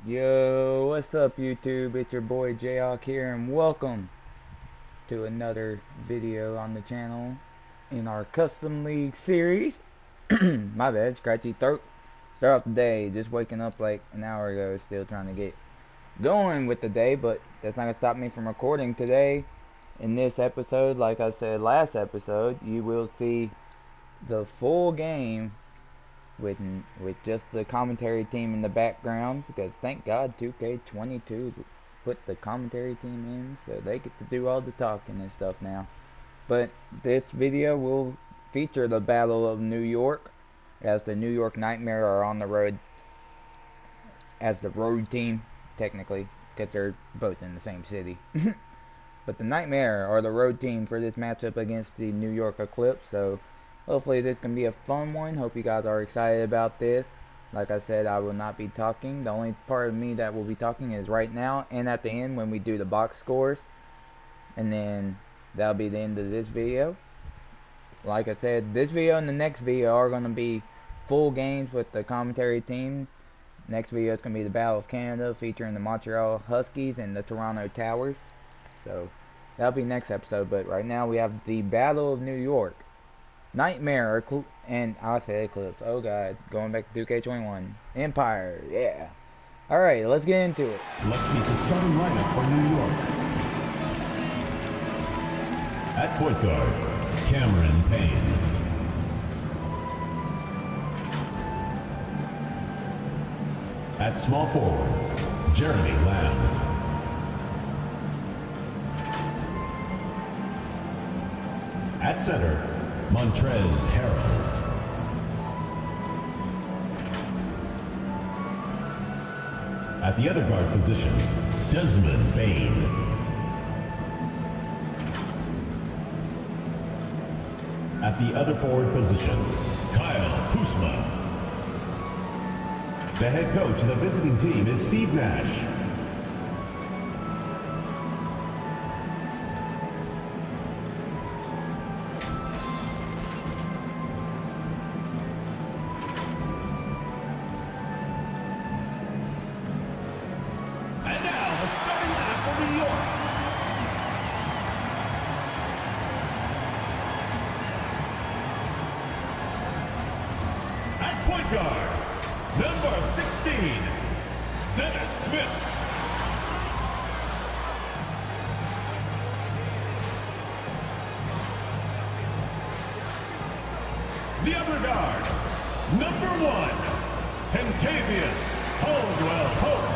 Yo, what's up YouTube? It's your boy Jayhawk here and welcome to another video on the channel in our Custom League series. My bad, scratchy throat. Start off the day, just waking up like an hour ago, still trying to get going with the day, but that's not going to stop me from recording today. In this episode, like I said last episode, you will see the full game with just the commentary team in the background, because thank God 2K22 put the commentary team in so they get to do all the talking and stuff now. But this video will feature the Battle of New York, as the New York Nightmare are on the road as the road team, technically, because they're both in the same city. But the Nightmare are the road team for this matchup against the New York Eclipse, so hopefully this can be a fun one. Hope you guys are excited about this. Like I said, I will not be talking. The only part of me that will be talking is right now and at the end when we do the box scores. And then that'll be the end of this video. Like I said, this video and the next video are going to be full games with the commentary team. Next video is going to be the Battle of Canada featuring the Montreal Huskies and the Toronto Towers. So that'll be next episode. But right now we have the Battle of New York. Nightmare, and I said Eclipse, oh god, going back to 2K21. Empire, yeah. Alright, let's get into it. Let's meet the starting lineup for New York. At point guard, Cameron Payne. At small forward, Jeremy Lamb. At center, Montrez Harrell. At the other guard position, Desmond Bane. At the other forward position, Kyle Kuzma. The head coach of the visiting team is Steve Nash. Point guard, number 16, Dennis Smith. The other guard, number 1, Kentavious Caldwell Pope.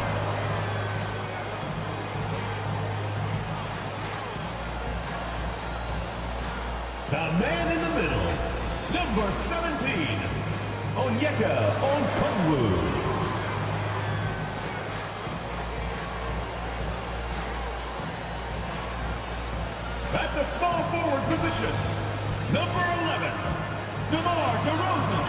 The man in the middle, number 17, Onyeka Okongwu. At the small forward position, number 11, DeMar DeRozan.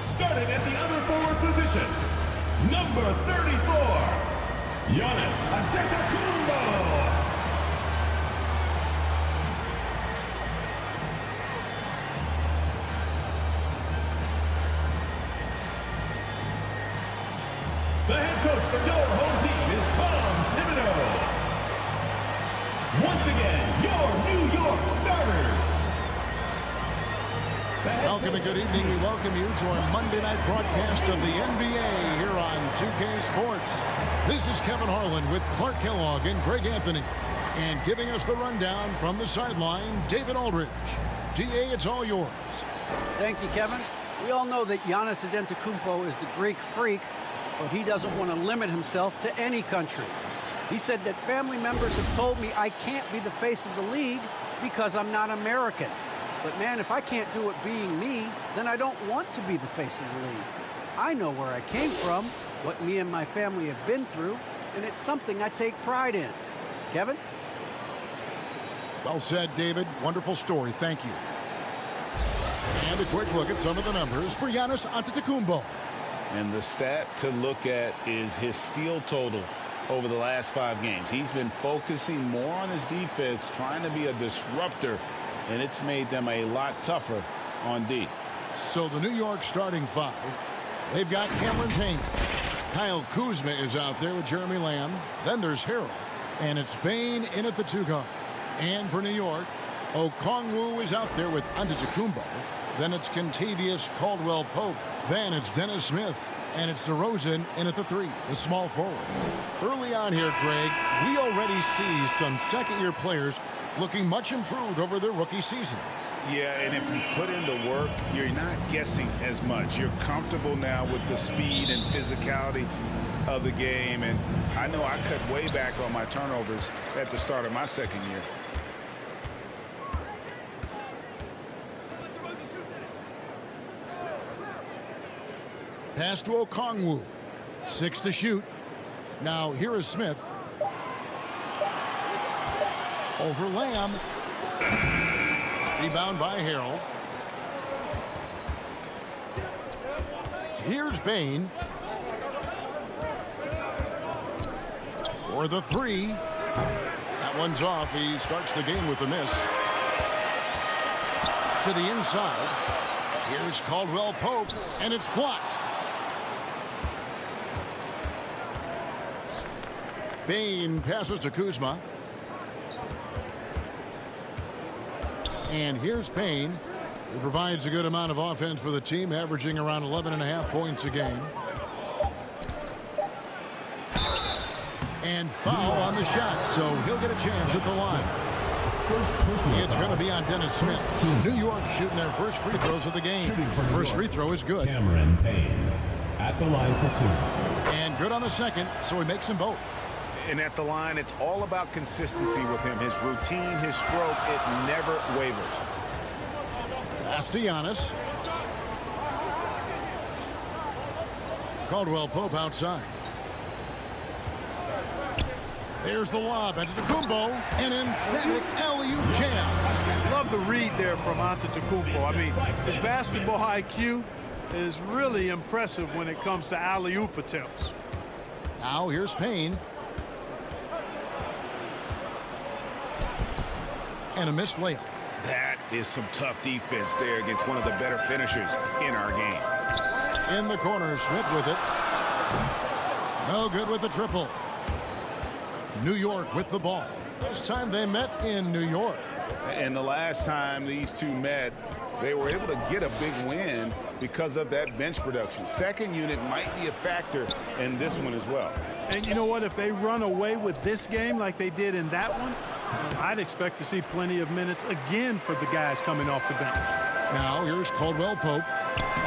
Starting at the other forward position, number 34, Giannis Antetokounmpo. The head coach for your home team is Tom Thibodeau. Once again, your New York starters. Welcome and good evening. We welcome you to our Monday night broadcast of the NBA here on 2K Sports. This is Kevin Harlan with Clark Kellogg and Greg Anthony. And giving us the rundown from the sideline, David Aldridge. GA, it's all yours. Thank you, Kevin. We all know that Giannis Antetokounmpo is the Greek freak, but he doesn't want to limit himself to any country. He said that family members have told me I can't be the face of the league because I'm not American. But man, if I can't do it being me, then I don't want to be the face of the league. I know where I came from, what me and my family have been through, and it's something I take pride in. Kevin? Well said, David. Wonderful story. Thank you. And a quick look at some of the numbers for Giannis Antetokounmpo. And the stat to look at is his steal total over the last 5 games. He's been focusing more on his defense, trying to be a disruptor and it's made them a lot tougher on D. So the New York starting five, they've got Cameron Payne. Kyle Kuzma is out there with Jeremy Lamb. Then there's Harrell. And it's Bain in at the 2 guard. And for New York, Okongwu is out there with Antetokounmpo. Then it's Kentavious Caldwell-Pope. Then it's Dennis Smith. And it's DeRozan in at the 3, the small forward. Early on here, Greg, we already see some second-year players looking much improved over their rookie seasons. Yeah, and if you put in the work, you're not guessing as much. You're comfortable now with the speed and physicality of the game. And I know I cut way back on my turnovers at the start of my second year. Pass to Okongwu. 6 to shoot. Now here is Smith. Over Lamb. Rebound by Harrell. Here's Bain. For the 3. That one's off. He starts the game with a miss. To the inside. Here's Caldwell-Pope, and it's blocked. Bain passes to Kuzma. And here's Payne. He provides a good amount of offense for the team, averaging around 11.5 points a game. And foul on the shot, so he'll get a chance at the line. It's going to be on Dennis Smith. New York shooting their first free throws of the game. First free throw is good. Cameron Payne at the line for 2. And good on the second, so he makes them both. And at the line, it's all about consistency with him. His routine, his stroke, it never wavers. Pass to Giannis. Caldwell-Pope outside. There's the lob into the Antetokounmpo. An emphatic alley-oop jam. Love the read there from Antetokounmpo. I mean, his basketball IQ is really impressive when it comes to alley-oop attempts. Now here's Payne. And a missed layup. That is some tough defense there against one of the better finishers in our game. In the corner, Smith with it. No good with the triple. New York with the ball. This time they met in New York. And the last time these two met, they were able to get a big win because of that bench production. Second unit might be a factor in this one as well. And you know what? If they run away with this game like they did in that one, I'd expect to see plenty of minutes again for the guys coming off the bench. Now here's Caldwell-Pope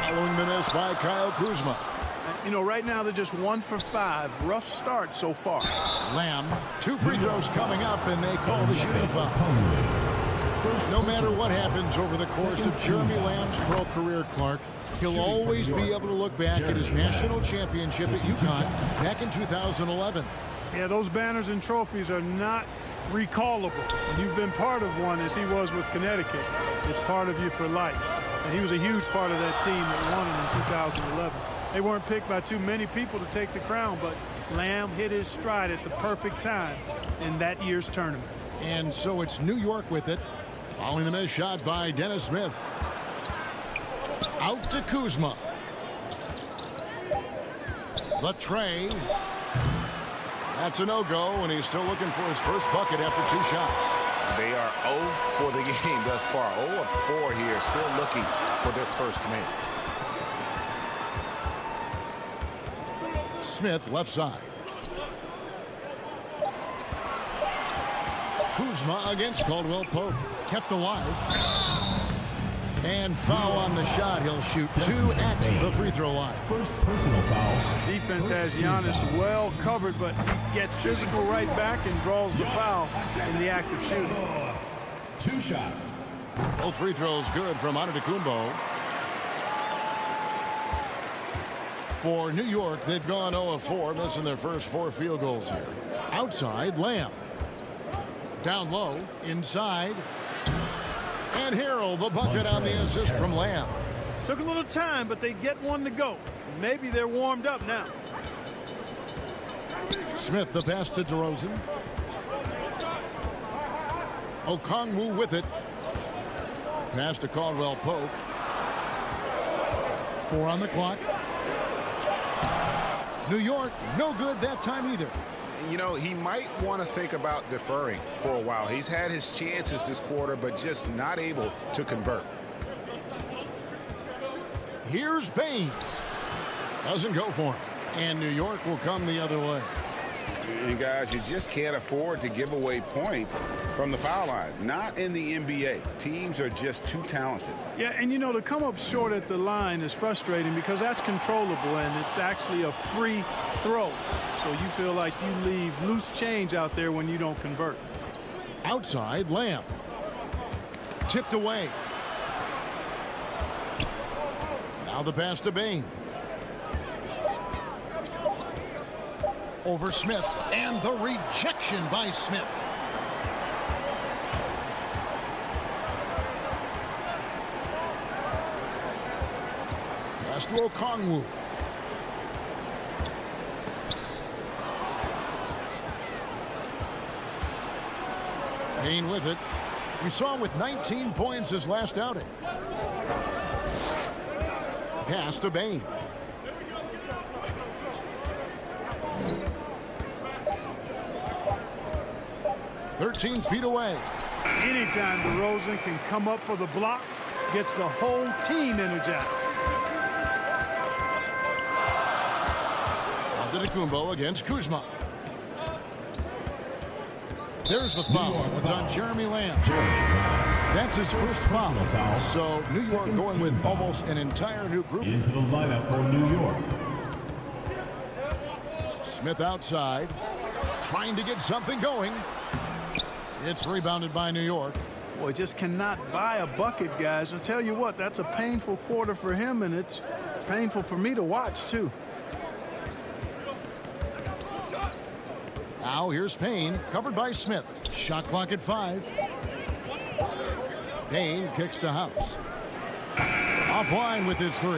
following the miss by Kyle Kuzma. You know, right now they're just 1 for 5. Rough start so far. Lamb, 2 free throws coming up, and they call the shooting foul. No matter what happens over the course of Jeremy Lamb's pro career, Clark, he'll always be able to look back at his national championship at UConn back in 2011. Yeah, those banners and trophies are not recallable. And you've been part of one as he was with Connecticut. It's part of you for life. And he was a huge part of that team that won it in 2011. They weren't picked by too many people to take the crown, but Lamb hit his stride at the perfect time in that year's tournament. And so it's New York with it, following the missed shot by Dennis Smith. Out to Kuzma. The tray. That's a no-go, and he's still looking for his first bucket after 2 shots. They are 0 for the game thus far. 0 of 4 here, still looking for their first make. Smith left side. Kuzma against Caldwell-Pope. Kept alive. And foul on the shot. He'll shoot 2 at the free throw line. First personal foul. Defense has Giannis well covered, but gets physical right back and draws the foul in the act of shooting. 2 shots. Both free throws good from Antetokounmpo. For New York, they've gone 0 of 4, missing their first 4 field goals here. Outside, Lamb. Down low, inside. And Harrell, the bucket on the assist from Lamb. Took a little time, but they get one to go. Maybe they're warmed up now. Smith, the pass to DeRozan. Okongwu with it. Pass to Caldwell Pope. 4 on the clock. New York, no good that time either. You know, he might want to think about deferring for a while. He's had his chances this quarter, but just not able to convert. Here's Bain. Doesn't go for him. And New York will come the other way. And guys, you just can't afford to give away points from the foul line. Not in the NBA. Teams are just too talented. Yeah, and you know, to come up short at the line is frustrating because that's controllable and it's actually a free throw. So you feel like you leave loose change out there when you don't convert. Outside, Lamb. Tipped away. Now the pass to Bain. Over Smith, and the rejection by Smith. Pass to Okongwu. Bain with it. We saw him with 19 points his last outing. Pass to Bain. 13 feet away. Anytime DeRozan can come up for the block, gets the whole team energized. Antetokounmpo against Kuzma. There's the foul. It's on Jeremy Lamb. That's his first foul. So New York going with almost an entire new group. Into the lineup for New York. Smith outside, trying to get something going. It's rebounded by New York. Boy, just cannot buy a bucket, guys. I'll tell you what, that's a painful quarter for him, and it's painful for me to watch, too. Now here's Payne, covered by Smith. Shot clock at 5. Payne kicks to House. Offline with his 3.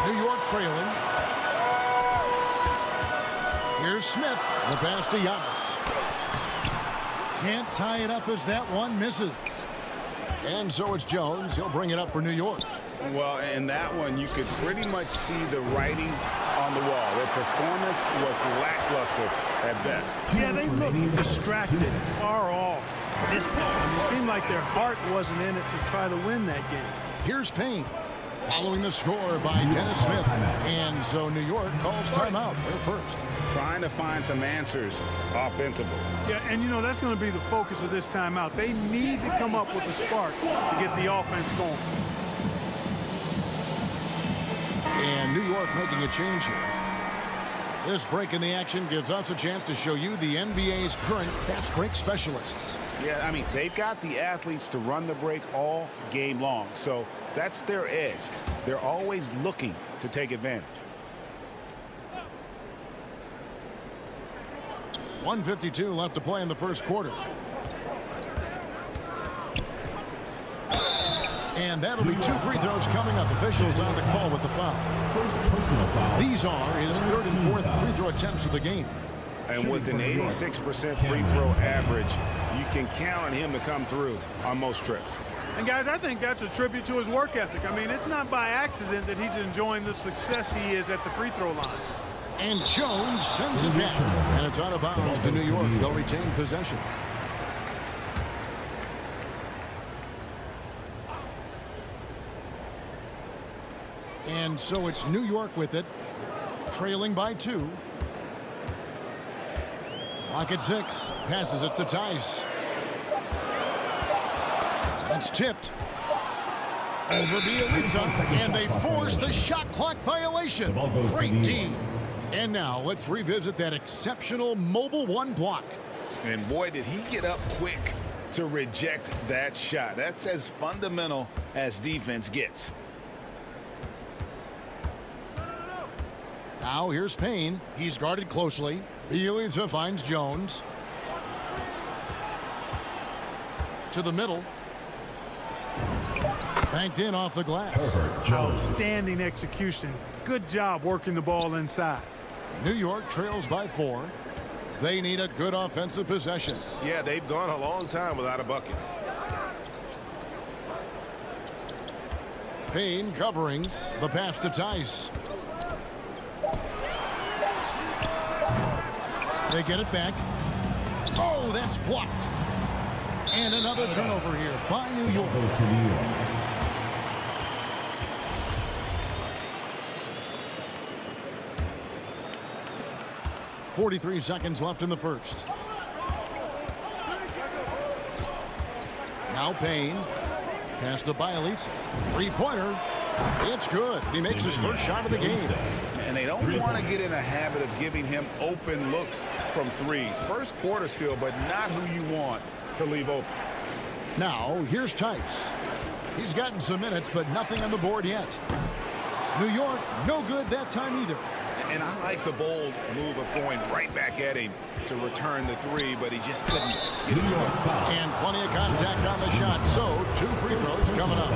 New York trailing. Here's Smith. The pass to Giannis. Can't tie it up as that one misses. And so it's Jones. He'll bring it up for New York. Well, in that one, you could pretty much see the writing on the wall. Their performance was lackluster at best. Yeah, they looked distracted, far off, distant. It seemed like their heart wasn't in it to try to win that game. Here's Payne. Following the score by Dennis Smith. And so New York calls timeout. They're first. Trying to find some answers offensively. Yeah, and you know, that's going to be the focus of this timeout. They need to come up with a spark to get the offense going. And New York making a change here. This break in the action gives us a chance to show you the NBA's current fast break specialists. Yeah, I mean, they've got the athletes to run the break all game long. So that's their edge. They're always looking to take advantage. 1:52 left to play in the first quarter. And that'll be 2 free throws coming up. Officials on the call with the foul. First personal foul. These are his 3rd and 4th free throw attempts of the game. And with an 86% free throw average, you can count on him to come through on most trips. And guys, I think that's a tribute to his work ethic. I mean, it's not by accident that he's enjoying the success he is at the free throw line. And Jones sends it back. And it's out of bounds to New York. They'll retain possession. And so it's New York with it, trailing by 2. Clock at 6. Passes it to Tice. It's tipped. Over Bielitsa. And they force the shot clock violation. Great team. And now let's revisit that exceptional mobile 1 block. And boy, did he get up quick to reject that shot. That's as fundamental as defense gets. Now here's Payne. He's guarded closely. Bielitsa finds Jones. To the middle. Banked in off the glass. Outstanding execution. Good job working the ball inside. New York trails by 4. They need a good offensive possession. Yeah, they've gone a long time without a bucket. Payne covering the pass to Tice. They get it back. Oh, that's blocked. And another turnover here by New York. Goes to New York. .43 seconds left in the first. Now Payne. Pass to Bielitsa. Three-pointer. It's good. He makes his first shot of the game. And they don't want to get in a habit of giving him open looks from three. First quarter still, but not who you want to leave open. Now, here's Tice. He's gotten some minutes, but nothing on the board yet. New York, no good that time either. And I like the bold move of going right back at him to return the three, but he just couldn't get it to him. And plenty of contact on the shot, so 2 free throws coming up.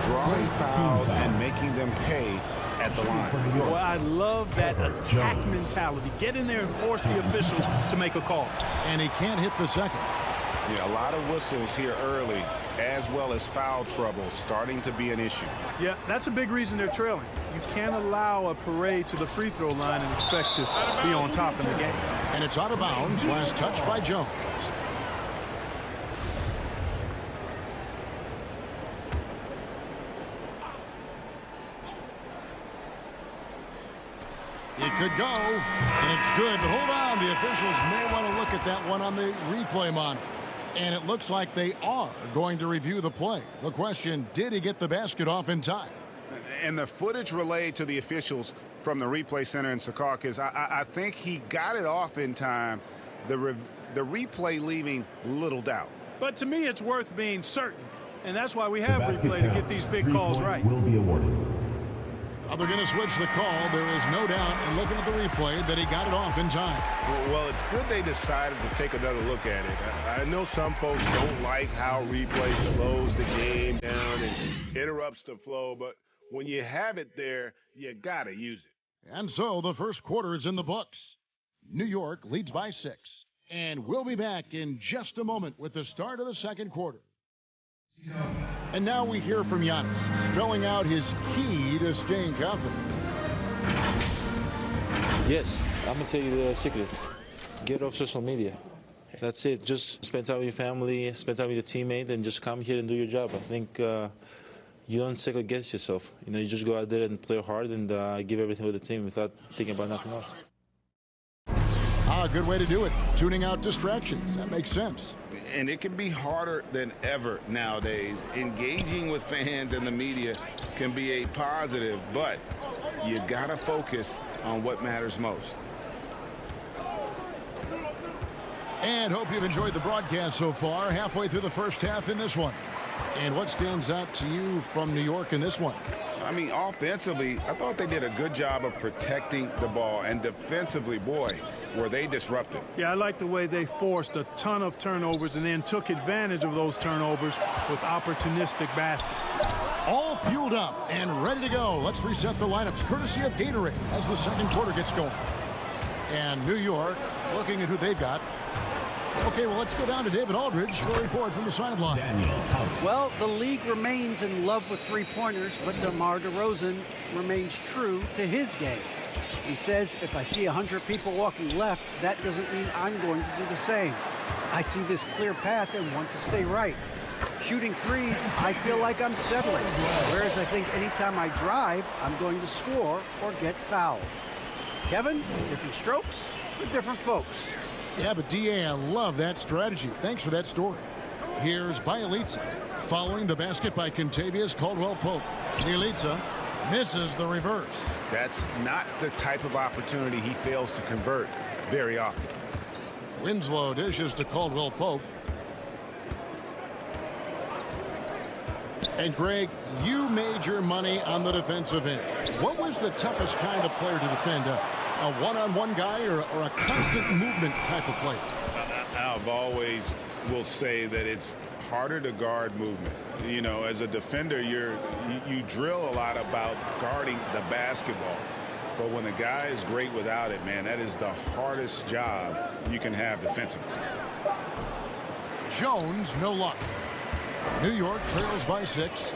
Drawing fouls and making them pay at the line. Well, I love that attack mentality. Get in there and force the official to make a call. And he can't hit the second. Yeah, a lot of whistles here early, as well as foul trouble starting to be an issue. Yeah, that's a big reason they're trailing. You can't allow a parade to the free throw line and expect to be on top in the game. And it's out of bounds. Last touch by Jones. It could go, and it's good, but hold on. The officials may want to look at that one on the replay monitor. And it looks like they are going to review the play. The question, did he get the basket off in time? And the footage relayed to the officials from the replay center in Secaucus, I think he got it off in time. The replay leaving little doubt. But to me, it's worth being certain. And that's why we have replay to get these big calls right. Will be awarded. They're going to switch the call. There is no doubt in looking at the replay that he got it off in time. Well, it's good they decided to take another look at it. I know some folks don't like how replay slows the game down and interrupts the flow, but when you have it there, you got to use it. And so the first quarter is in the books. New York leads by 6. And we'll be back in just a moment with the start of the second quarter. And now we hear from Giannis, spelling out his key to staying confident. Yes, I'm going to tell you the secret. Get off social media. That's it. Just spend time with your family, spend time with your teammate, and just come here and do your job. I think you don't second guess yourself. You know, you just go out there and play hard and give everything with the team without thinking about nothing else. Good way to do it. Tuning out distractions. That makes sense. And it can be harder than ever nowadays. Engaging with fans and the media can be a positive, but you got to focus on what matters most. And hope you've enjoyed the broadcast so far. Halfway through the first half in this one. And what stands out to you from New York in this one? I mean, offensively, I thought they did a good job of protecting the ball. And defensively, boy, were they disruptive. Yeah, I like the way they forced a ton of turnovers and then took advantage of those turnovers with opportunistic baskets. All fueled up and ready to go. Let's reset the lineups courtesy of Gatorade as the second quarter gets going. And New York looking at who they've got. Okay, well, let's go down to David Aldridge for a report from the sideline. Well, the league remains in love with three-pointers, but DeMar DeRozan remains true to his game. He says, if I see 100 people walking left, that doesn't mean I'm going to do the same. I see this clear path and want to stay right. Shooting threes, I feel like I'm settling. Whereas I think anytime I drive, I'm going to score or get fouled. Kevin, different strokes for different folks. Yeah, but D.A., I love that strategy. Thanks for that story. Here's Bielitsa, following the basket by Kentavious Caldwell-Pope. Bielitsa misses the reverse. That's not the type of opportunity he fails to convert very often. Winslow dishes to Caldwell-Pope. And Greg, you made your money on the defensive end. What was the toughest kind of player to defend? A one-on-one guy or a constant movement type of player? I've always will say that it's harder to guard movement. You know, as a defender, you drill a lot about guarding the basketball. But when a guy is great without it, man, that is the hardest job you can have defensively. Jones, no luck. New York trails by 6.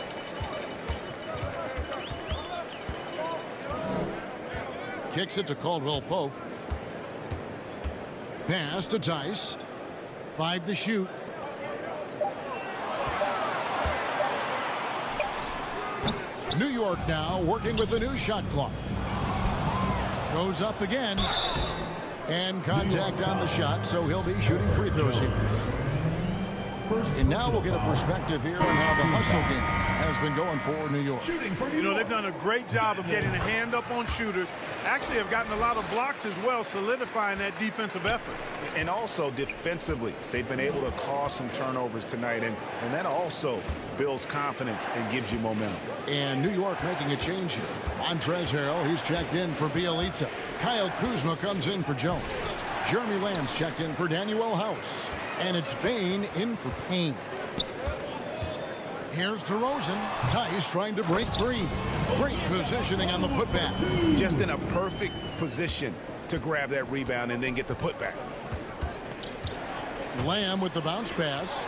Kicks it to Caldwell Pope. Pass to Tice. 5 to shoot. New York now working with the new shot clock. Goes up again. And contact on the shot, so he'll be shooting free throws here. And now we'll get a perspective here on how the hustle game has been going for New York. You know, they've done a great job of getting a hand up on shooters. Actually have gotten a lot of blocks as well, solidifying that defensive effort. And also defensively, they've been able to cause some turnovers tonight, and that also builds confidence and gives you momentum. And New York making a change here. Montrezl Harrell, he's checked in for Bielitsa. Kyle Kuzma comes in for Jones. Jeremy Lamb's checked in for Danuel House. And it's Bain in for Payne. Here's DeRozan. Tice trying to break free. Great positioning on the putback. Just in a perfect position to grab that rebound and then get the putback. Lamb with the bounce pass.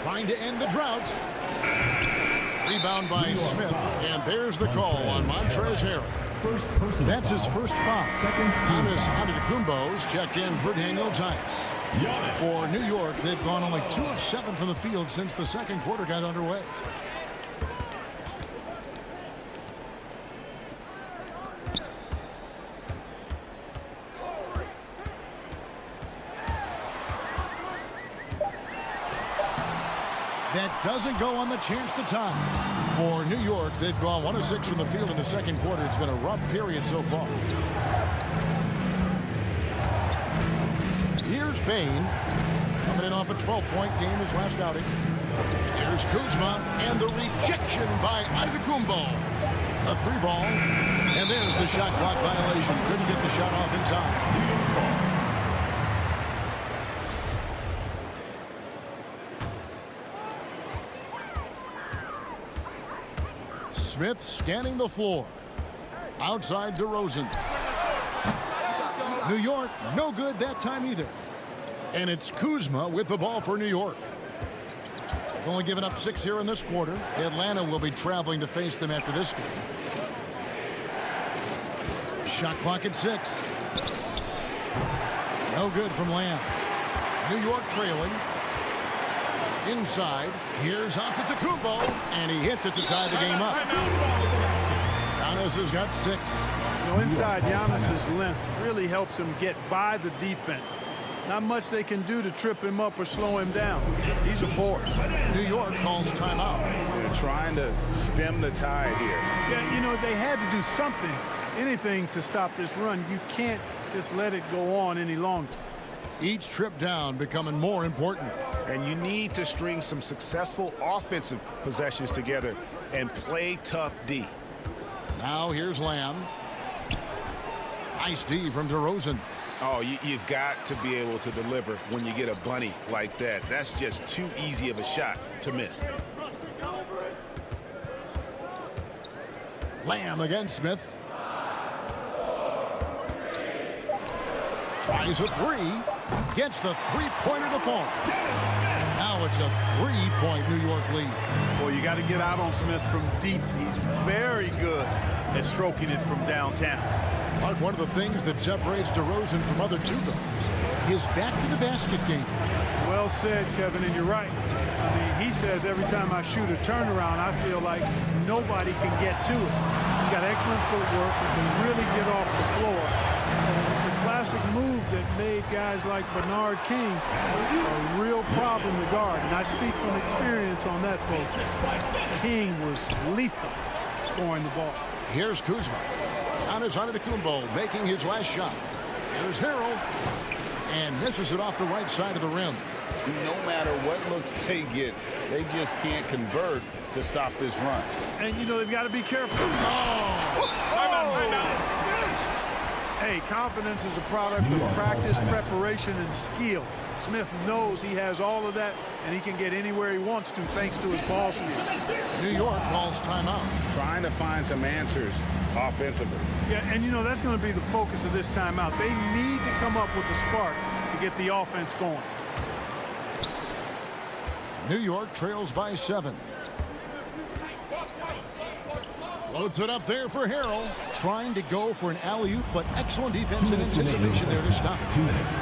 Trying to end the drought. Rebound by Smith, and there's the call on Montrezl Harrell. That's his first foul. Giannis Antetokounmpo's checked in for Daniel Tice. For New York, they've gone only 2 of 7 from the field since the second quarter got underway. That doesn't go on the chance to tie. For New York, they've gone 1 of 6 from the field in the second quarter. It's been a rough period so far. Here's Bain, coming in off a 12-point game his last outing. Here's Kuzma, and the rejection by Antetokounmpo. A 3-ball, and there's the shot clock violation. Couldn't get the shot off in time. Smith scanning the floor. Outside DeRozan. New York, no good that time either. And it's Kuzma with the ball for New York. They've only given up 6 here in this quarter. Atlanta will be traveling to face them after this game. Shot clock at 6. No good from Lamb. New York trailing. Inside, here's Antetokounmpo, and he hits it to tie the game up. Giannis has got 6. You know, inside, Giannis's length really helps him get by the defense. Not much they can do to trip him up or slow him down. He's a force. New York calls timeout. They're trying to stem the tide here. Yeah, you know, they had to do something, anything to stop this run. You can't just let it go on any longer. Each trip down becoming more important. And you need to string some successful offensive possessions together and play tough D. Now here's Lamb. Nice D from DeRozan. Oh, you've got to be able to deliver when you get a bunny like that. That's just too easy of a shot to miss. Lamb against Smith. Tries a 3. Gets the 3-pointer to fall. Now it's a 3-point New York lead. Boy, you got to get out on Smith from deep. He's very good at stroking it from downtown. But one of the things that separates DeRozan from other two guards is back-to-the-basket game. Well said, Kevin, and you're right. I mean, he says every time I shoot a turnaround, I feel like nobody can get to it. He's got excellent footwork. He can really get off the floor. It's a classic move that made guys like Bernard King a real problem to guard. And I speak from experience on that, folks. King was lethal scoring the ball. Here's Kuzma. Giannis Antetokounmpo making his last shot. Here's Harrell. And misses it off the right side of the rim. No matter what looks they get, they just can't convert to stop this run. And, you know, they've got to be careful. Hey, confidence is a product of practice, preparation, and skill. Smith knows he has all of that, and he can get anywhere he wants to thanks to his ball skills. New York calls timeout. Trying to find some answers offensively. Yeah, and you know, that's going to be the focus of this timeout. They need to come up with a spark to get the offense going. New York trails by 7. Floats it up there for Harrell. Trying to go for an alley-oop, but excellent defense and anticipation there to stop. 2 minutes.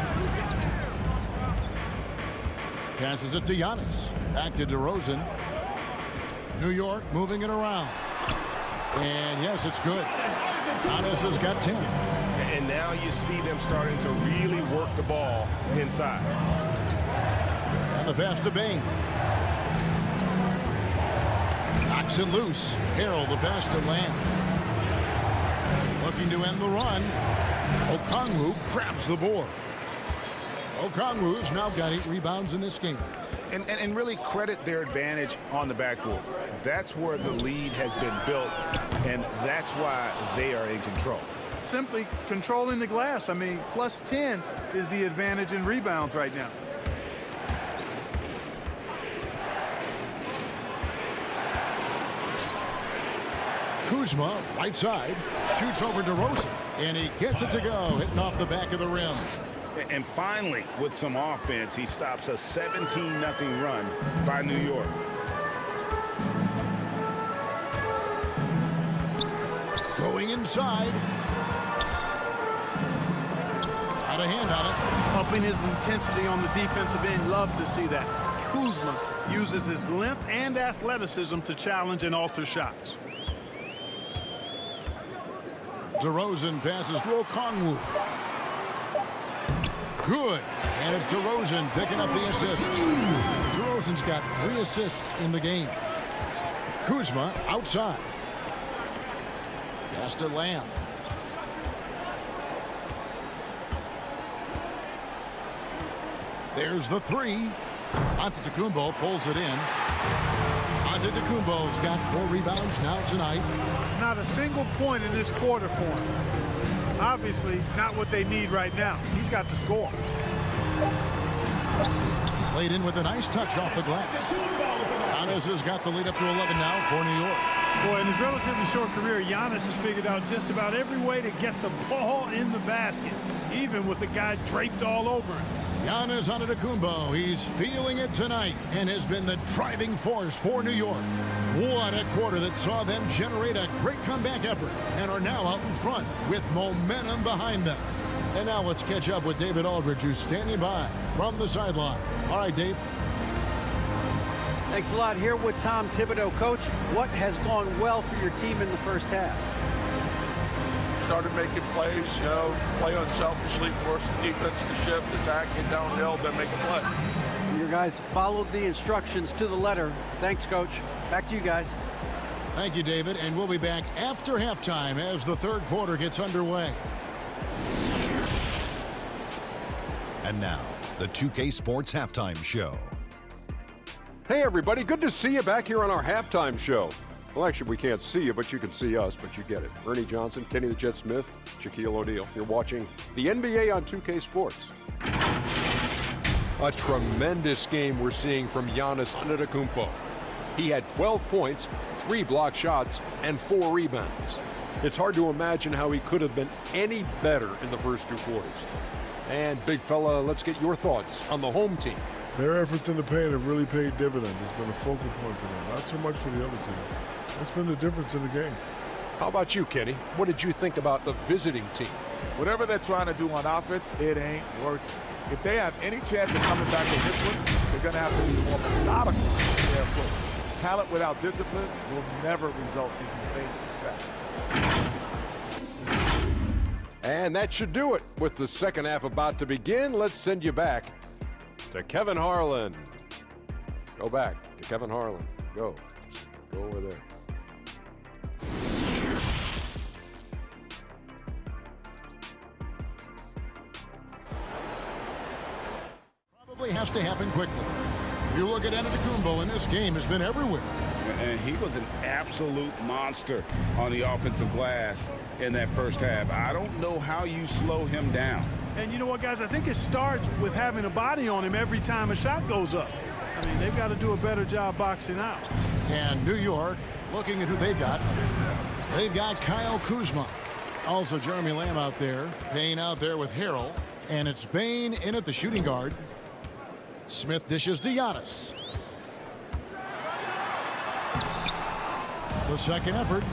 Passes it to Giannis. Back to DeRozan. New York moving it around. And yes, it's good. Giannis has got 10. And now you see them starting to really work the ball inside. And the pass to Bain. Knocks it loose. Harrell, the pass to Lamb. Looking to end the run. Okongwu grabs the board. Okongwu's now got 8 rebounds in this game. And really credit their advantage on the backboard. That's where the lead has been built, and that's why they are in control. Simply controlling the glass. I mean, plus 10 is the advantage in rebounds right now. Kuzma, right side, shoots over DeRozan, and he gets it to go, hitting off the back of the rim. And finally, with some offense, he stops a 17-0 run by New York. Going inside. Got a hand on it. Upping his intensity on the defensive end. Love to see that. Kuzma uses his length and athleticism to challenge and alter shots. DeRozan passes to Okongwu. Good. And it's DeRozan picking up the assists. DeRozan's got 3 assists in the game. Kuzma outside. Pass to Lamb. There's the 3. Antetokounmpo pulls it in. Antetokounmpo's got 4 rebounds now tonight. Not a single point in this quarter for him. Obviously, not what they need right now. He's got to score. Played in with a nice touch off the glass. Giannis has got the lead up to 11 now for New York. Boy, in his relatively short career, Giannis has figured out just about every way to get the ball in the basket, even with the guy draped all over him. Giannis Antetokounmpo, he's feeling it tonight and has been the driving force for New York. What a quarter that saw them generate a great comeback effort and are now out in front with momentum behind them. And now let's catch up with David Aldridge, who's standing by from the sideline. All right, Dave. Thanks a lot. Here with Tom Thibodeau. Coach, what has gone well for your team in the first half? Started making plays, play unselfishly, force the defense to shift, attack, get downhill, then make a play. Your guys followed the instructions to the letter. Thanks, Coach. Back to you guys. Thank you, David. And we'll be back after halftime as the third quarter gets underway. And now, the 2K Sports Halftime Show. Hey, everybody. Good to see you back here on our halftime show. Well, actually, we can't see you, but you can see us, but you get it. Ernie Johnson, Kenny the Jet Smith, Shaquille O'Neal. You're watching the NBA on 2K Sports. A tremendous game we're seeing from Giannis Antetokounmpo. He had 12 points, 3 blocked shots, and 4 rebounds. It's hard to imagine how he could have been any better in the first 2 quarters. And, big fella, let's get your thoughts on the home team. Their efforts in the paint have really paid dividends. It's been a focal point for them, not so much for the other team. That's been the difference in the game. How about you, Kenny? What did you think about the visiting team? Whatever they're trying to do on offense, it ain't working. If they have any chance of coming back in this one, they're going to have to be more methodical in their approach. Talent without discipline will never result in sustained success. And that should do it. With the second half about to begin, let's send you back to Kevin Harlan. Go back to Kevin Harlan. Go over there. Probably has to happen quickly. You look at Antetokounmpo, and this game has been everywhere. And he was an absolute monster on the offensive glass in that first half. I don't know how you slow him down. And you know what, guys? I think it starts with having a body on him every time a shot goes up. I mean, they've got to do a better job boxing out. And New York, looking at who they've got Kyle Kuzma. Also Jeremy Lamb out there. Payne out there with Harrell. And it's Bain in at the shooting guard. Smith dishes to Giannis. The second effort.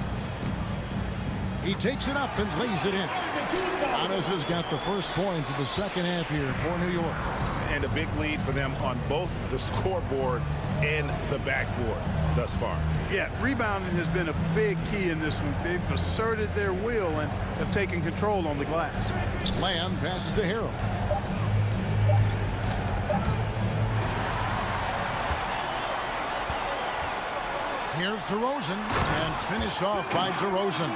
He takes it up and lays it in. Giannis has got the first points of the second half here for New York. And a big lead for them on both the scoreboard and the backboard thus far. Yeah, rebounding has been a big key in this one. They've asserted their will and have taken control on the glass. Lamb passes to Harrell. Here's DeRozan, and finished off by DeRozan.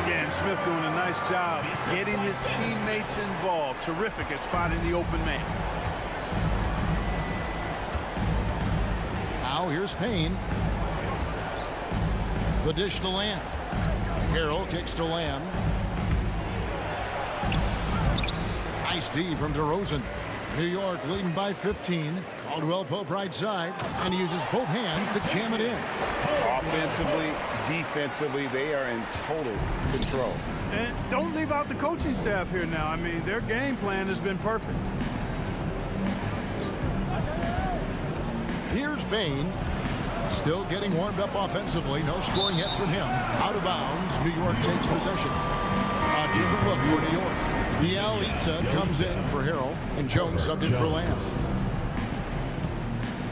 Yeah, and Smith doing a nice job getting his teammates involved. Terrific at spotting the open man. Now here's Payne. The dish to Lamb. Harrell kicks to Lamb. Nice D from DeRozan. New York leading by 15. Caldwell Pope right side, and he uses both hands to jam it in. Offensively, defensively, they are in total control. And don't leave out the coaching staff here now. I mean, their game plan has been perfect. Here's Bain. Still getting warmed up offensively. No scoring yet from him. Out of bounds. New York takes possession. A different look for New York. Bielitsa comes in for Harrell, and Jones subbed in for Lamb.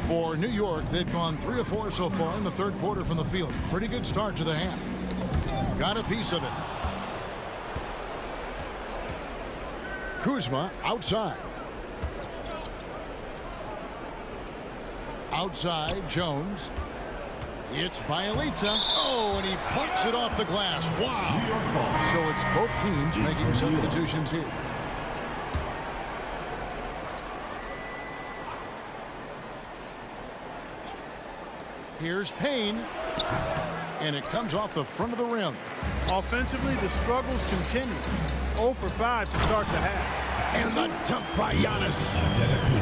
For New York, they've gone 3 of 4 so far in the third quarter from the field. Pretty good start to the half. Got a piece of it. Kuzma outside. Outside, Jones. It's Bielitsa. Oh, and he plucks it off the glass. Wow. So it's both teams making substitutions here. Here's Payne. And it comes off the front of the rim. Offensively, the struggles continue. 0 for 5 to start the half. And the dunk by Giannis.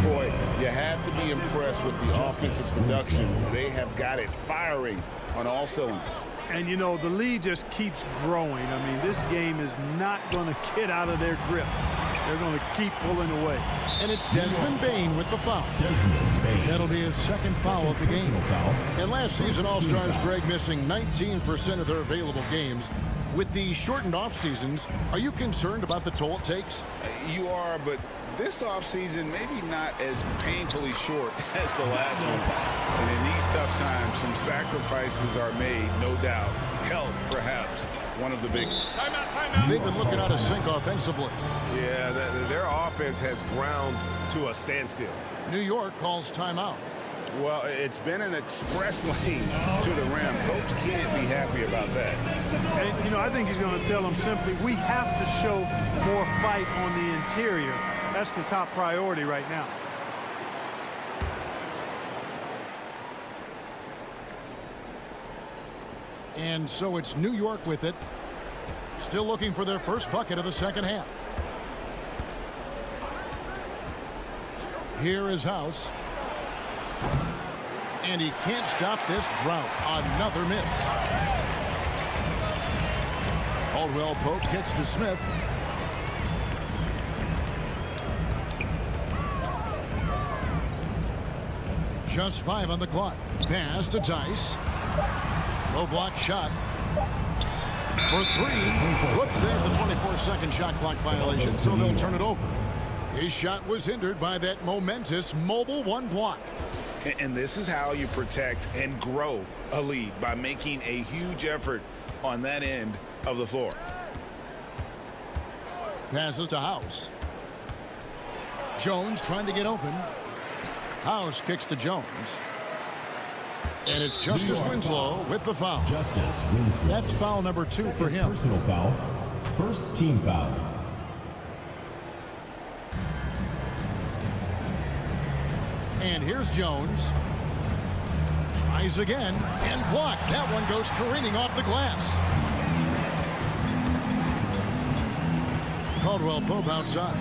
Boy, you have to be impressed with the offensive production. They have got it firing on all cylinders. And, you know, the lead just keeps growing. I mean, this game is not going to get out of their grip. They're going to keep pulling away. And it's Desmond Bain with the foul. That'll be his second foul of the game. And last season, All-Stars Greg missing 19% of their available games. With the shortened off seasons, are you concerned about the toll it takes? You are, but this offseason maybe not as painfully short as the last one. And in these tough times, some sacrifices are made, no doubt. Health, perhaps, one of the biggest. Timeout. They've been looking out of sync offensively. Yeah, their offense has ground to a standstill. New York calls timeout. Well, it's been an express lane to the rim. Coach can't be happy about that. And, you know, I think he's going to tell them simply, we have to show more fight on the interior. That's the top priority right now. And so it's New York with it. Still looking for their first bucket of the second half. Here is House. And he can't stop this drought. Another miss. Caldwell Pope kicks to Smith. Just 5 on the clock. Pass to Tice. Low block shot. For 3. Whoops, there's the 24-second shot clock violation, so they'll turn it over. His shot was hindered by that momentous mobile 1 block. And this is how you protect and grow a lead, by making a huge effort on that end of the floor. Passes to House. Jones trying to get open. House kicks to Jones. And it's Justice Winslow with the foul. Justice Winslow. That's foul number 2 for him. Personal foul. First team foul. And here's Jones. Tries again and blocked. That one goes careening off the glass. Caldwell Pope outside.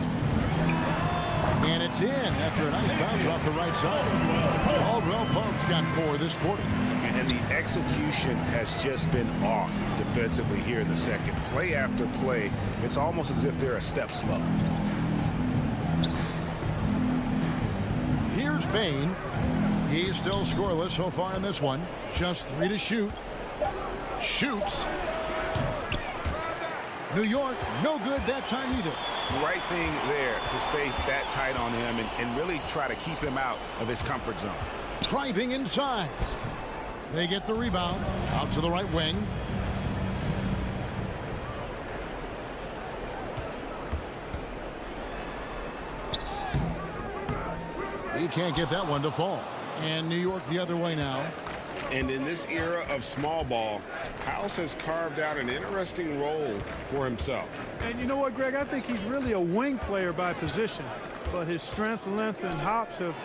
And it's in after a nice bounce off the right side. Caldwell Pope's got 4 this quarter. And the execution has just been off defensively here in the second. Play after play, it's almost as if they're a step slow. Here's Payne. He's still scoreless so far in this one. Just 3 to shoot. Shoots. New York, no good that time either. Right thing there to stay that tight on him and really try to keep him out of his comfort zone. Driving inside. They get the rebound out to the right wing. He can't get that one to fall. And New York the other way now. And in this era of small ball, House has carved out an interesting role for himself. And you know what, Greg? I think he's really a wing player by position. But his strength, length, and hops have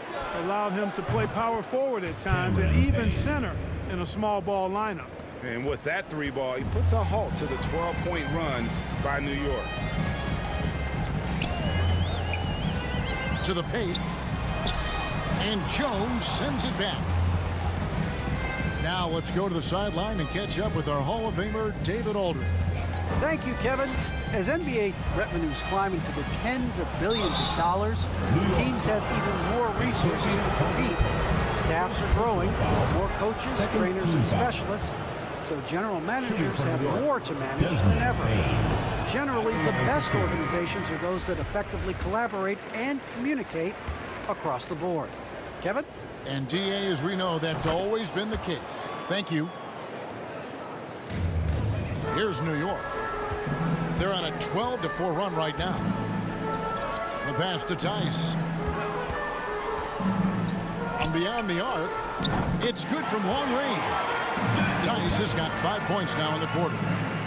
allowed him to play power forward at times and even center in a small ball lineup. And with that 3-ball, he puts a halt to the 12-point run by New York. To the paint. And Jones sends it back. Now let's go to the sideline and catch up with our Hall of Famer, David Aldridge. Thank you, Kevin. As NBA revenues climb into the tens of billions of dollars, teams have even more resources to compete. Staffs are growing, more coaches, trainers, and specialists, so general managers have more to manage than ever. Generally, the best organizations are those that effectively collaborate and communicate across the board. Kevin? And DA, as we know, that's always been the case. Thank you. Here's New York. They're on a 12-4 run right now. The pass to Tice. And beyond the arc, it's good from long range. Tice has got 5 points now in the quarter.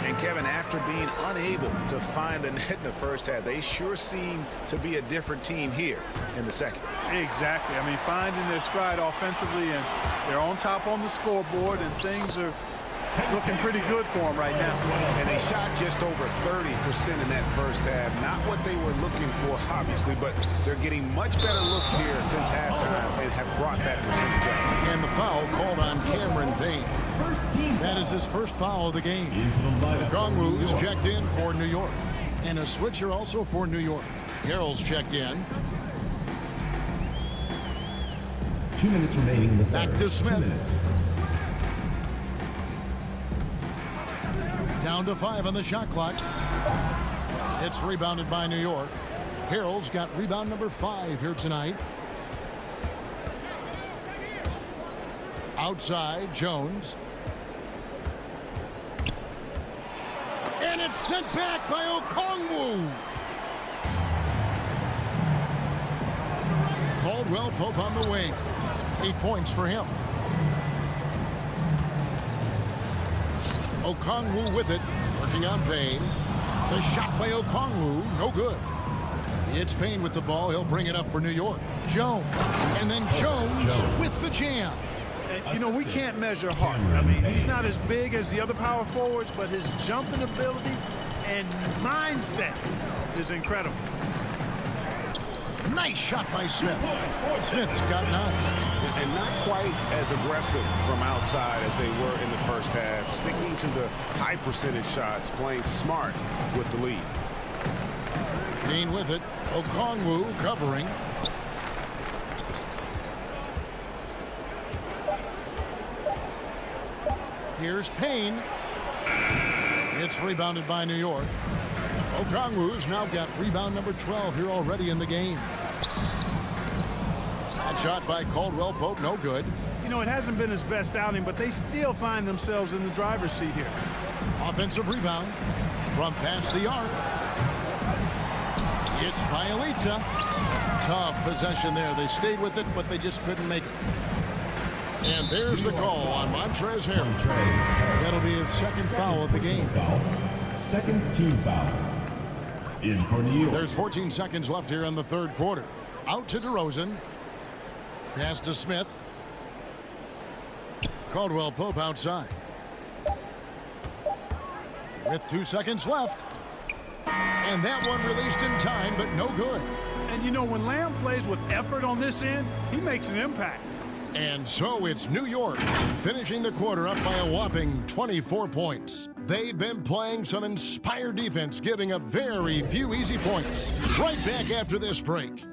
And Kevin, after being unable to find the net in the first half, they sure seem to be a different team here in the second. Exactly. I mean, finding their stride offensively, and they're on top on the scoreboard, and things are looking pretty good for them right now. And they shot just over 30% in that first half. Not what they were looking for, obviously, but they're getting much better looks here since halftime and have brought that percentage up. And the foul called on Cameron Payne. That is his first foul of the game. Okongwu is checked in for New York. And a switcher also for New York. Harrell's checked in. 2 minutes remaining in the third. Back to Smith. 2 minutes. Down to 5 on the shot clock. It's rebounded by New York. Harrell's got rebound number 5 here tonight. Outside, Jones. And it's sent back by Okongwu. Caldwell Pope on the wing. 8 points for him. Okongwu with it, working on Payne. The shot by Okongwu, no good. It's Payne with the ball. He'll bring it up for New York. Jones, and then Jones with the jam. And, you know, we can't measure heart. I mean, he's not as big as the other power forwards, but his jumping ability and mindset is incredible. Nice shot by Smith. Smith's got 9. And not quite as aggressive from outside as they were in the first half. Sticking to the high percentage shots, playing smart with the lead. Payne with it. Okongwu covering. Here's Payne. It's rebounded by New York. Okongwu's now got rebound number 12 here already in the game. That shot by Caldwell Pope, no good. You know, it hasn't been his best outing, but they still find themselves in the driver's seat here. Offensive rebound from past the arc. It's Bielitsa. Tough possession there. They stayed with it, but they just couldn't make it. And there's the call on Montrezl Harrell. That'll be his second foul of the game. Second team foul. In for New York. There's 14 seconds left here in the third quarter. Out to DeRozan. Pass to Smith. Caldwell Pope outside. With 2 seconds left. And that one released in time, but no good. And you know, when Lamb plays with effort on this end, he makes an impact. And so it's New York finishing the quarter up by a whopping 24 points. They've been playing some inspired defense, giving up very few easy points. Right back after this break. Take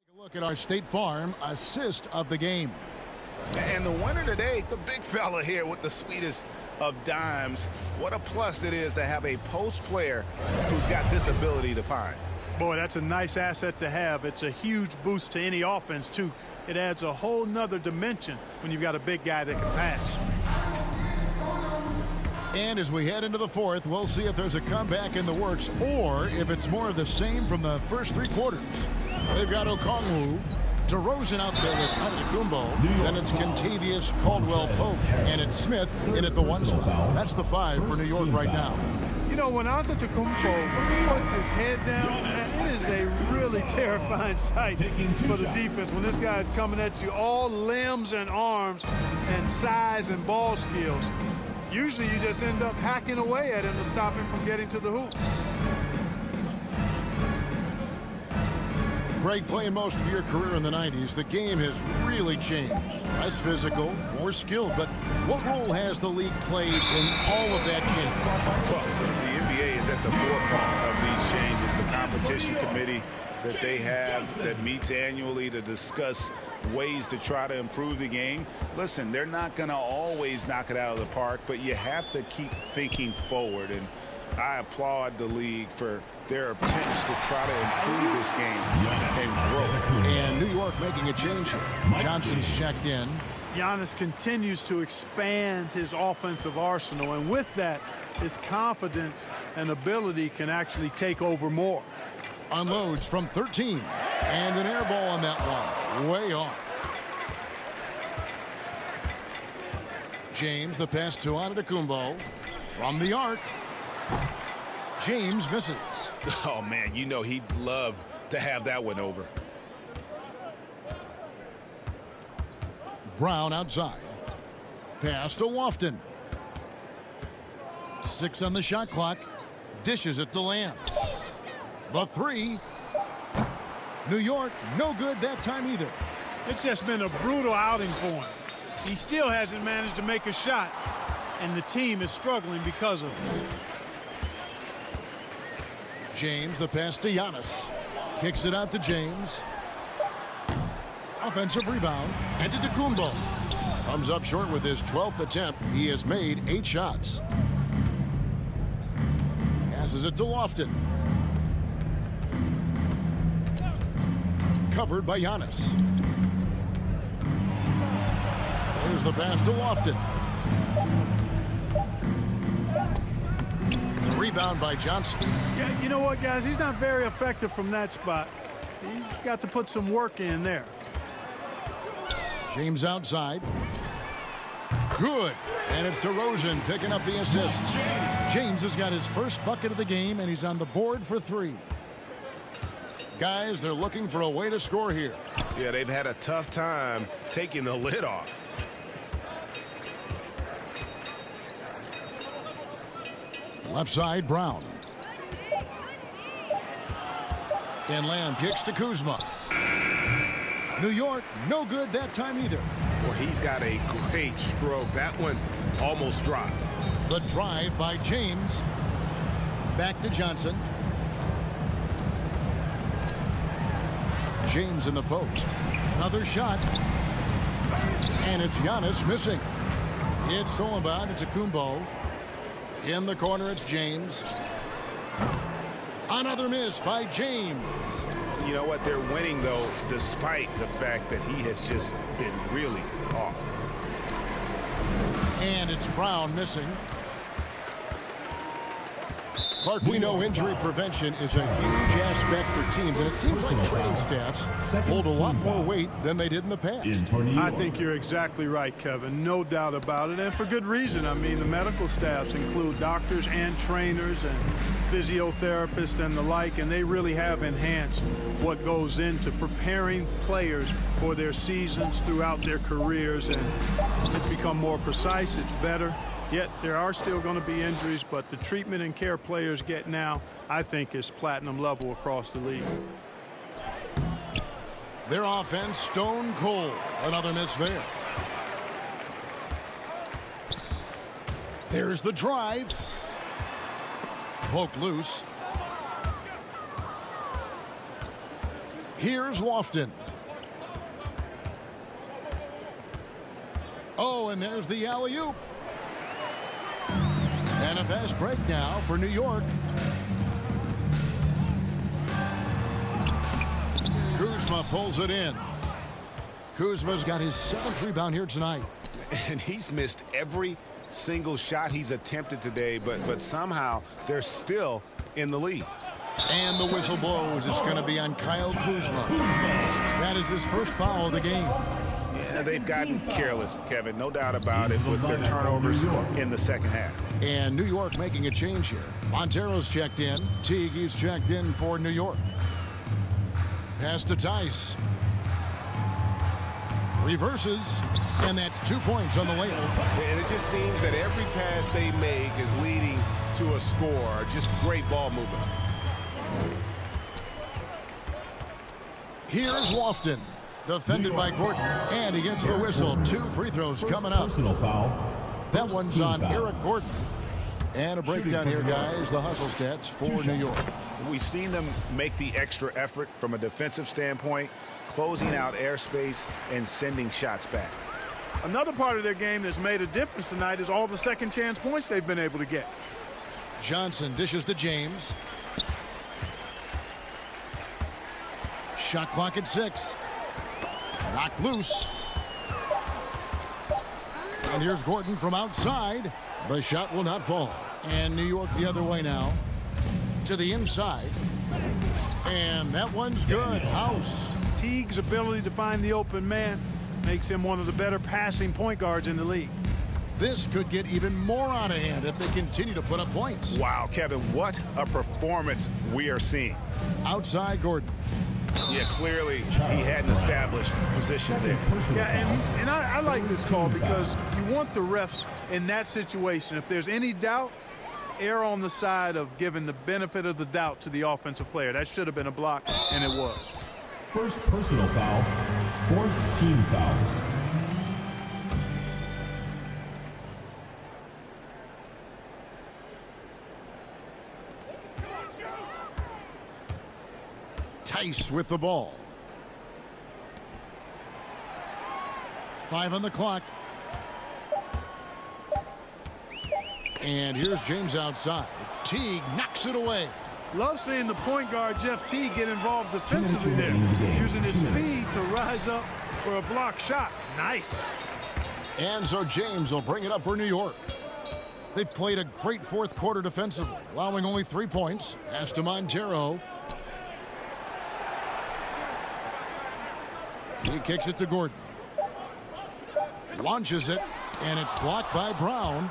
a look at our State Farm assist of the game. And the winner today, the big fella here with the sweetest of dimes. What a plus it is to have a post player who's got this ability to find. Boy, that's a nice asset to have. It's a huge boost to any offense, too. It adds a whole nother dimension when you've got a big guy that can pass. And as we head into the fourth, we'll see if there's a comeback in the works or if it's more of the same from the first three quarters. They've got Okongwu, DeRozan out there with Antetokounmpo, then it's Kentavious Caldwell-Pope, and it's Smith in at the 1 spot. That's the 5 for New York right now. You know, when Antetokounmpo puts his head down, man, it is a really terrifying sight for the defense when this guy is coming at you all limbs and arms and size and ball skills. Usually you just end up hacking away at him to stop him from getting to the hoop. Greg, playing most of your career in the 90s, the game has really changed. Less physical, more skilled, but what role has the league played in all of that change? Well, the NBA is at the forefront of these changes. The competition committee that they have that meets annually to discuss ways to try to improve the game. Listen, they're not going to always knock it out of the park, but you have to keep thinking forward. And I applaud the league for their attempts to try to improve this game and grow. And New York making a change. Johnson's checked in. Giannis continues to expand his offensive arsenal, and with that, his confidence and ability can actually take over more. Unloads from 13, and an air ball on that one. Way off. James, the pass to Antetokounmpo from the arc. James misses. Oh, man, you know he'd love to have that one over. Brown outside. Pass to Lofton. 6 on the shot clock. Dishes it to Lamb. The 3. New York, no good that time either. It's just been a brutal outing for him. He still hasn't managed to make a shot, and the team is struggling because of it. James, the pass to Giannis. Kicks it out to James. Offensive rebound. Antetokounmpo comes up short with his 12th attempt. He has made 8 shots. Passes it to Lofton. Covered by Giannis. There's the pass to Lofton. The rebound by Johnson. Yeah, you know what, guys? He's not very effective from that spot. He's got to put some work in there. James outside. Good. And it's DeRozan picking up the assist. James has got his first bucket of the game, and he's on the board for 3. Guys, they're looking for a way to score here. Yeah, they've had a tough time taking the lid off. Left side, Brown. And Lamb kicks to Kuzma. New York, no good that time either. Well, he's got a great stroke. That one almost dropped. The drive by James. Back to Johnson. James in the post. Another shot. And it's Giannis missing. It's all about Antetokounmpo. In the corner, it's James. Another miss by James. You know what? They're winning, though, despite the fact that he has just been really off. And it's Brown missing. Clark, we know injury prevention is a huge aspect for teams, and it seems like training staffs hold a lot more weight than they did in the past. I think you're exactly right, Kevin. No doubt about it, and for good reason. I mean, the medical staffs include doctors and trainers and physiotherapists and the like, and they really have enhanced what goes into preparing players for their seasons throughout their careers, and it's become more precise, it's better, Yet there are still going to be injuries, but the treatment and care players get now, I think, is platinum level across the league. Their offense stone cold. Another miss there. There's the drive. Poked loose. Here's Lofton. Oh, and there's the alley-oop. And a fast break now for New York. Kuzma pulls it in. Kuzma's got his 7th rebound here tonight. And he's missed every single shot he's attempted today, but somehow they're still in the lead. And the whistle blows. It's going to be on Kyle Kuzma. That is his first foul of the game. Yeah, they've gotten careless, Kevin, no doubt about it, with their turnovers in the second half. And New York making a change here. Montero's checked in. Teague is checked in for New York. Pass to Tice. Reverses, and that's 2 points on the layup. And it just seems that every pass they make is leading to a score. Just great ball movement. Here's Lofton, defended by Gordon, and he gets the whistle. 2 free throws coming up. Personal foul. That one's on Eric Gordon. And a breakdown here, guys. The hustle stats for New York. We've seen them make the extra effort from a defensive standpoint, closing out airspace and sending shots back. Another part of their game that's made a difference tonight is all the second chance points they've been able to get. Johnson dishes to James. Shot clock at 6. Knocked loose. And here's Gordon from outside. The shot will not fall. And New York the other way now. To the inside. And that one's good. House. Teague's ability to find the open man makes him one of the better passing point guards in the league. This could get even more out of hand if they continue to put up points. Wow, Kevin, what a performance we are seeing. Outside Gordon. Yeah, clearly he had an established position there. Yeah, and I like this call because you want the refs in that situation. If there's any doubt, err on the side of giving the benefit of the doubt to the offensive player. That should have been a block, and it was. First personal foul. 4th team foul. Tice with the ball. 5 on the clock. And here's James outside. Teague knocks it away. Love seeing the point guard Jeff Teague get involved defensively there, using his speed to rise up for a block shot. Nice. And so James will bring it up for New York. They've played a great 4th quarter defensively, allowing only 3 points. Pass to Montero. He kicks it to Gordon. Launches it, and it's blocked by Brown.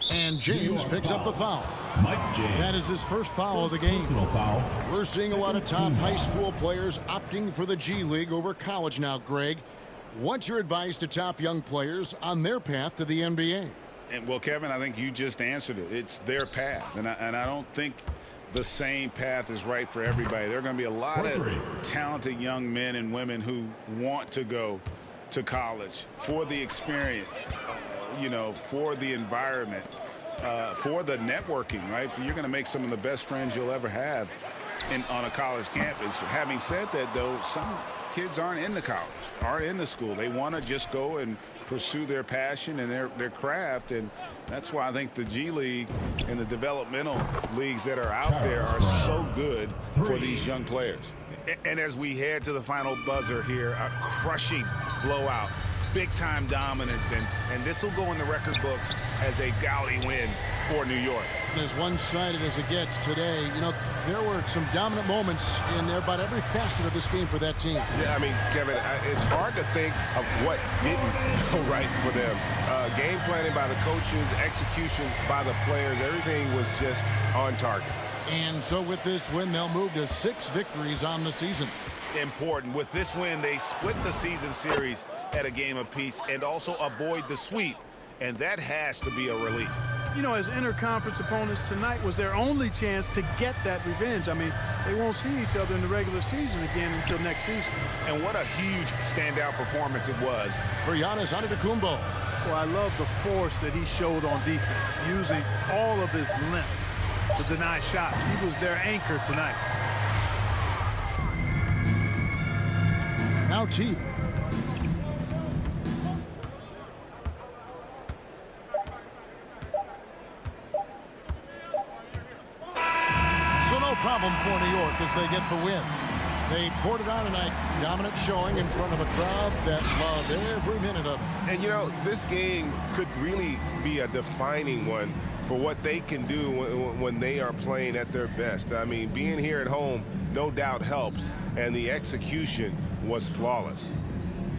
And James picks up the foul. Mike James. That is his first foul of the game. Personal foul. We're seeing a lot of top high school players opting for the G League over college now, Greg. What's your advice to top young players on their path to the NBA? And well, Kevin, I think you just answered it. It's their path, and I don't think the same path is right for everybody. There are going to be a lot of talented young men and women who want to go to college for the experience, you know, for the environment, for the networking, right? You're going to make some of the best friends you'll ever have on a college campus. Having said that, though, some kids aren't in the college, aren't in the school. They want to just go and pursue their passion and their craft, and that's why I think the G League and the developmental leagues that are out there are so good for these young players. And as we head to the final buzzer here, a crushing blowout, big-time dominance, and this will go in the record books as a gaudy win for New York. As one-sided as it gets today, you know, there were some dominant moments in about every facet of this game for that team. Yeah, I mean, Kevin, it's hard to think of what didn't go right for them. Game planning by the coaches, execution by the players, everything was just on target. And so with this win, they'll move to 6 victories on the season. Important. With this win, they split the season series at a game apiece and also avoid the sweep. And that has to be a relief. You know, as interconference opponents, tonight was their only chance to get that revenge. I mean, they won't see each other in the regular season again until next season. And what a huge standout performance it was for Giannis Antetokounmpo. Well, I love the force that he showed on defense, using all of his length to deny shots. He was their anchor tonight. Now T. So no problem for New York as they get the win. They poured it on tonight. Dominant showing in front of a crowd that loved every minute of it. And, you know, this game could really be a defining one for what they can do when they are playing at their best. I mean, being here at home no doubt helps, and the execution was flawless.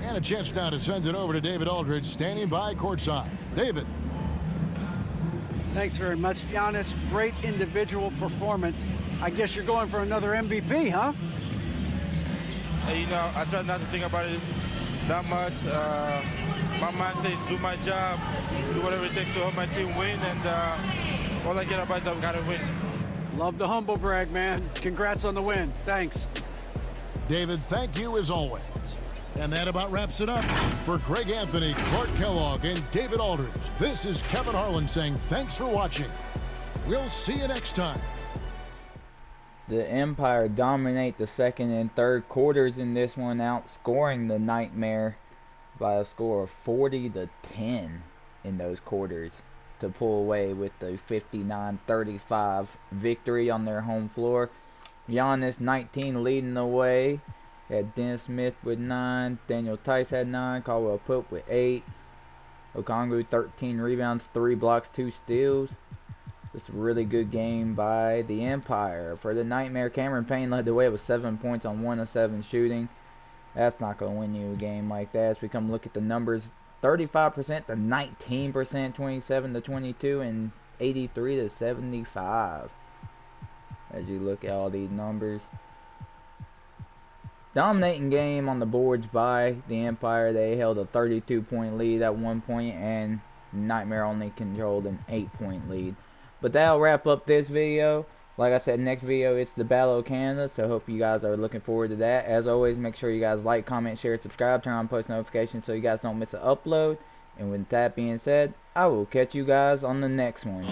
And a chance now to send it over to David Aldridge, standing by courtside. David. Thanks very much, Giannis. Great individual performance. I guess you're going for another MVP, huh? You know, I try not to think about it that much. My mind says do my job, do whatever it takes to help my team win, and all I care about is I've got to win. Love the humble brag, man. Congrats on the win. Thanks. David, thank you as always. And that about wraps it up. For Greg Anthony, Clark Kellogg, and David Aldridge, this is Kevin Harlan saying thanks for watching. We'll see you next time. The Empire dominate the second and third quarters in this one, outscoring the Nightmare by a score of 40-10 in those quarters to pull away with the 59-35 victory on their home floor. Giannis 19 leading the way. Had Dennis Smith with 9, Daniel Tice had 9, Caldwell Pope with 8, Okongwu 13 rebounds, 3 blocks, 2 steals. Just a really good game by the Empire. For the Nightmare, Cameron Payne led the way with 7 points on 1 of 7 shooting. That's not going to win you a game like that. As we come look at the numbers, 35% to 19%, 27 to 22, and 83 to 75. As you look at all these numbers. Dominating game on the boards by the Empire. They held a 32-point lead at one point, and Nightmare only controlled an 8-point lead. But that'll wrap up this video. Like I said, next video it's the Battle of Canada, so hope you guys are looking forward to that. As always, make sure you guys like, comment, share, subscribe, turn on post notifications so you guys don't miss an upload. And with that being said, I will catch you guys on the next one.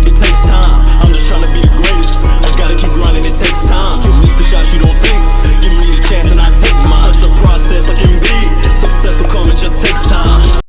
It takes time, I'm just trying to be the greatest. I gotta keep grinding, it takes time. You miss the shots you don't take, give me the chance and I take mine. Trust the process like MLB, success will come, it just takes time.